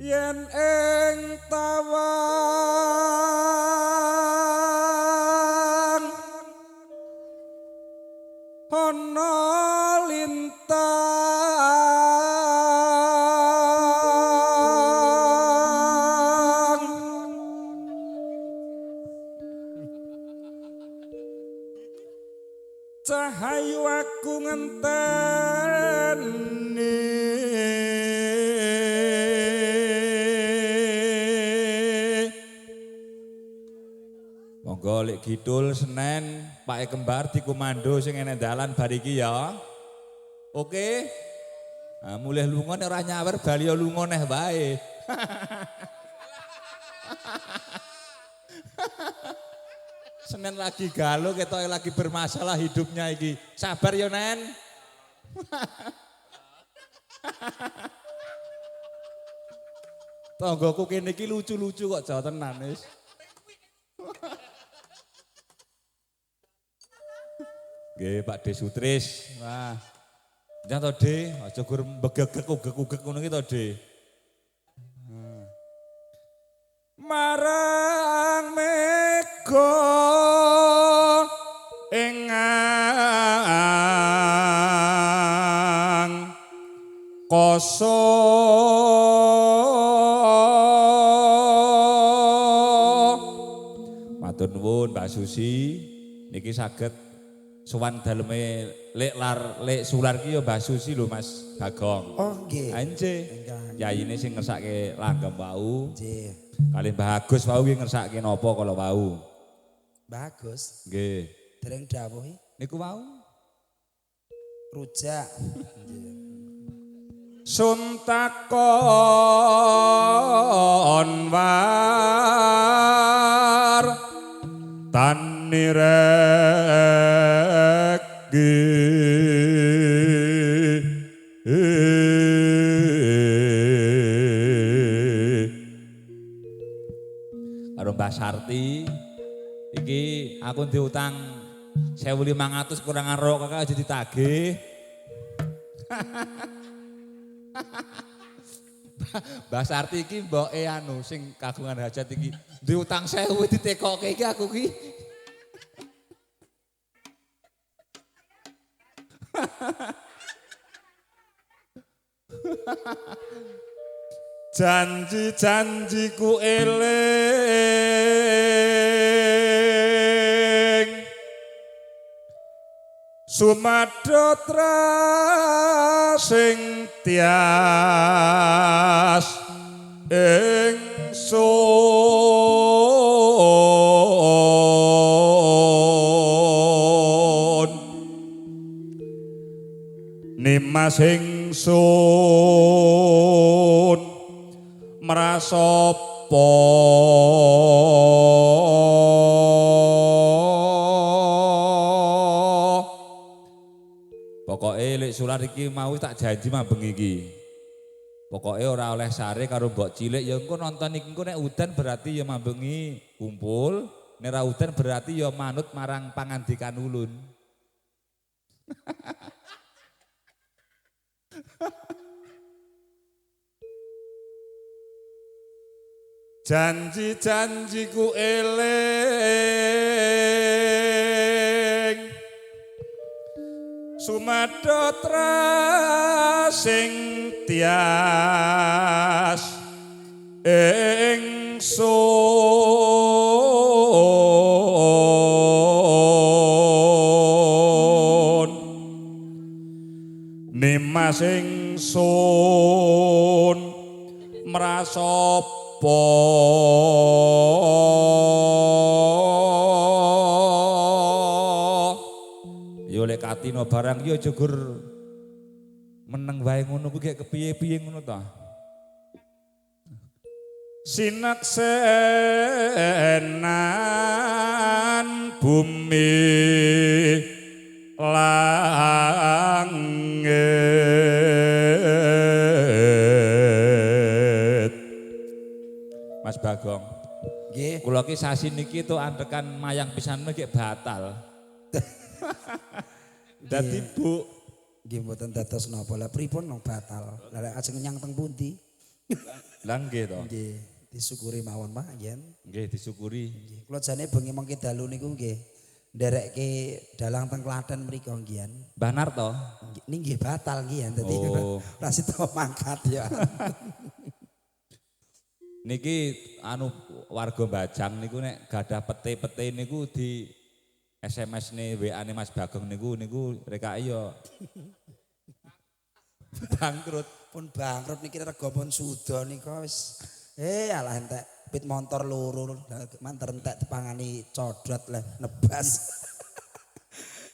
yen ing tawang ana lintang cahayu aku ngenteni monggo lek Kidul Senen Pak Kembar dikomando sing enek dalan bar iki ya. Oke. Nah, mulih lunga nek ora nyawer bali ya lunga neh wae. Senen lagi galuh ketoke lagi bermasalah hidupnya iki. Sabar ya, Nen. Tonggoku kene iki lucu-lucu kok Jawa tenan wis. Nggih, Pak De Sutris. Wah. Jangan to, De, aja gur mbegegek ugek-ugek ngono iki to, De. Marang mega engang koso matur nuwun Mbak Susi niki saged sowan daleme lek sular ki ya Mbak Susi lho Mas Bagong. Oh nggih. Nggih. Yayine sing ngersake langgam wau. Nggih. Kali Mbah Agus wau ki ngersake napa kala wau? Bagus. Nggih. Dereng dawuhi. Niku wau. Rujak. Suntakon war karo Mbah Sarti iki aku diutang 1.500 kurang rok kakak aja ditagih. Mbah Sarti iki mboke anu sing kagungan hajat iki diutang 1.000 ditekokke iki aku ki. Janji-janjiku eling Sumadotra sing tias ingsun nimas ingsun merasopo pokoke lek sular iki mau tak janji mambeng iki pokoke ora oleh sare karo mbok cilik ya engko nonton iki engko nek udan berarti ya mambengi kumpul nek ora udan berarti ya manut marang pangandikan ulun. Janji-janjiku eling Sumadotra sing tias ingsun nimas ingsun merasopo yo lek katino barang yo aja gur meneng wae ngono kuwi gek kepiye-piye ngono ta. Sinaksenan bumi langit. Mas Bagong. Nggih. Kula ki sasi niki to antekan mayang pisan niki batal. Dadi Bu Nggih mboten dados napa. Lah pripun nang batal? Lah ajeng nyang teng pundi? Lah nggih to. Nggih, disyukuri mawon Pak yen. Nggih disyukuri. Nggih, kula jane bengi mengki dalu niku nggih nderekke dalang teng Klaten mriku nggih. Mbah Narto. Nggih batal nggih dadi Oh. ora sida mangkat ya. Niki anu warga Bajang niku nek gadah pete-pete niku di SMS nih WA nih Mas Bagong niku rekai yo bangkrut. Pun bangkrut niki rega pun suda nika wis alah entek pit motor loro manter entek dipangani codot le nebas.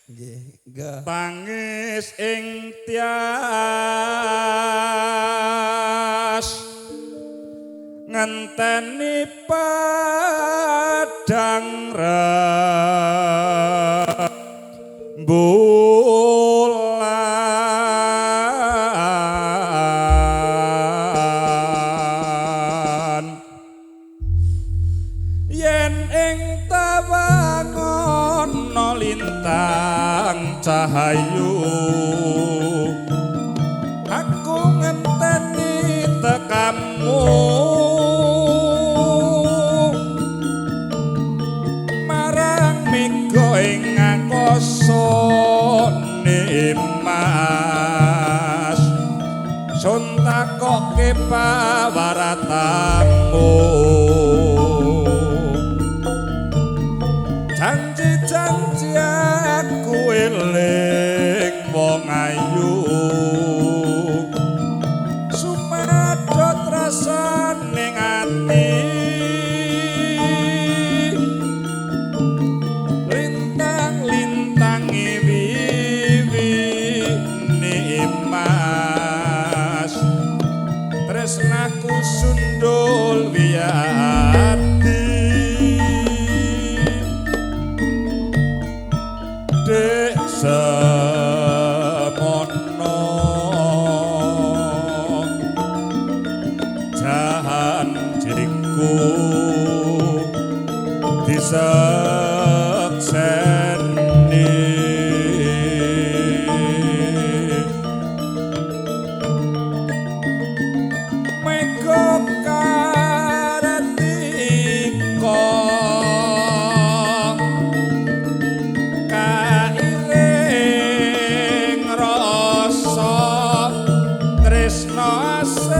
Nggih, nggih. Tangis ing tias ngenteni padang rembulan yen ing tawangon ana lintang cahayu aku ngenteni tekamu marang mega ing angkasa Mas sun takoke pawaratamu janji-janji aku eling wong ayu sumadot rasane ati lintang-lintang wiwi Mas tresnaku sundul wiyati dek semono janjiku disekseni mego karetika kairing rasa tresno asih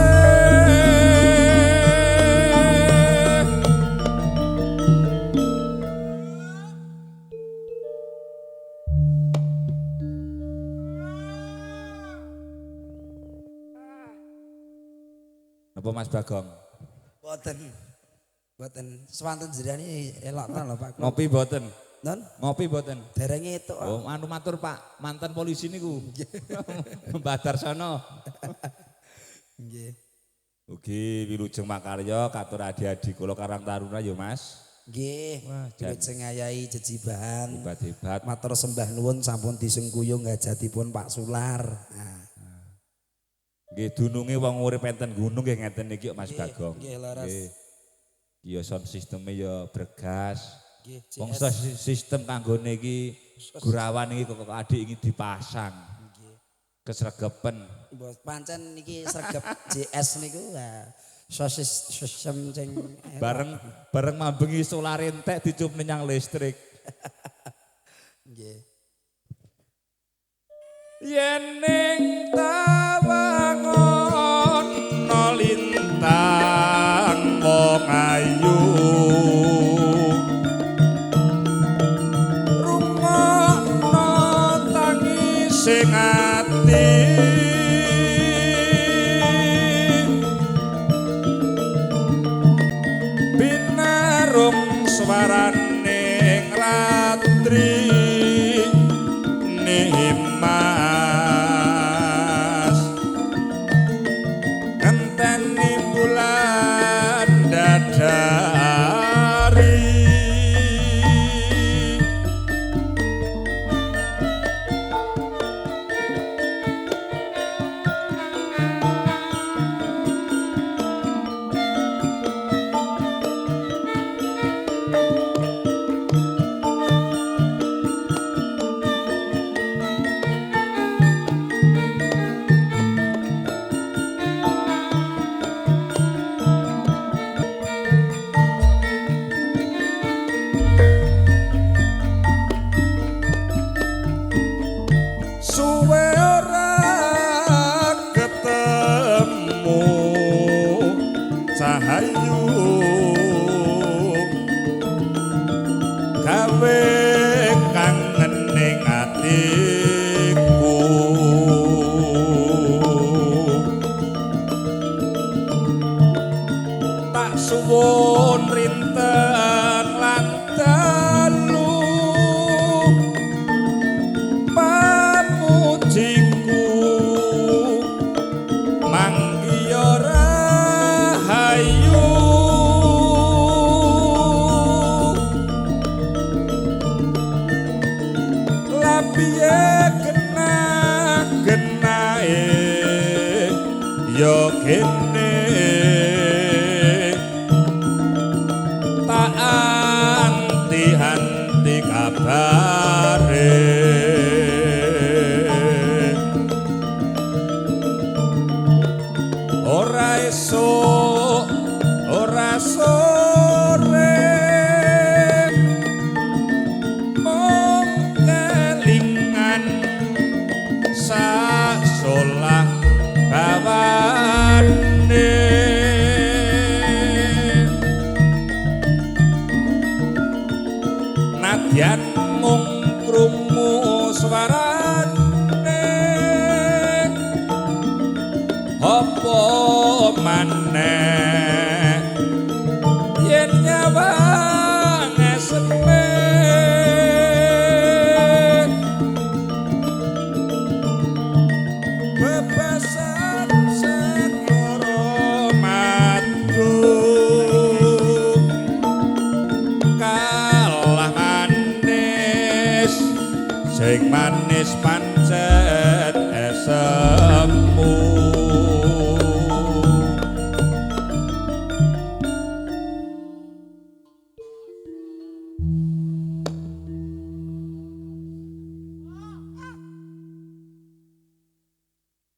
apa Mas Bagong? Boten sewanten jenengan elok ta lho Pak. Ngopi boten? Non Ngopi boten? derenge itu. Oh, anu matur Pak, mantan polisi niku. Mbah Darsono. Nggih. Ugi Wilujeng Makarya katur adi-adi kula Karang Taruna ya Mas. Nggih. Wah, jan- Wilujeng ngayahi jejibahan. Hebat-hebat. Matur sembah nuwun sampun disengkuyung hajatipun Pak Sular. Nah, Nggih dununge wong urip enten gunung nggih ngeten niki Mas Nggih, Bagong. nggih, laras. Ya sound sistemnya ya bergas. nggih Wong JS. sistem kanggone iki Gurawan iki kok adik iki dipasang. Nggih. Kesregepen. Mbok pancen niki sregep JS niku sosis sistem sing elok. Bareng mambengi solar entek dicup menyang listrik. Nggih. Yen ning tawangon ana lintang wong ayu rungokno tangising ati binarung swaraning ratri Mas rahayu gawe kangen ning atiku tak suwun rinten lan dalu pamujiku manggiya rahayu lapiye genah-genahe ya kene tak anti-anti kabare ora esuk ora sore mung kelingan sasolah bawane nadyan mung krungu swarane apa maneh yen nyawa ngeseme bebasan segoro madu kalah manis sing manis pancet esemu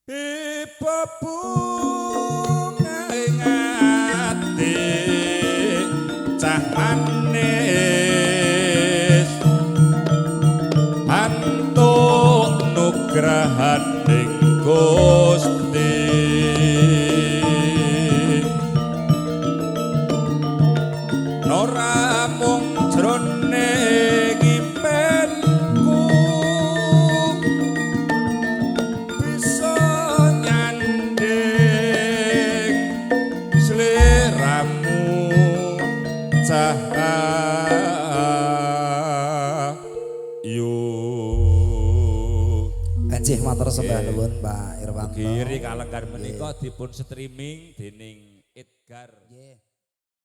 pipa bunga ing ati cah manis antuk nugrahaning Gusti ora mung jroning impenku bisa nyanding sliramu cahayu Kanjih matur sembah nuwun Pak Irwanto. Kiri kalenggan menika dipun streaming dening Edgar.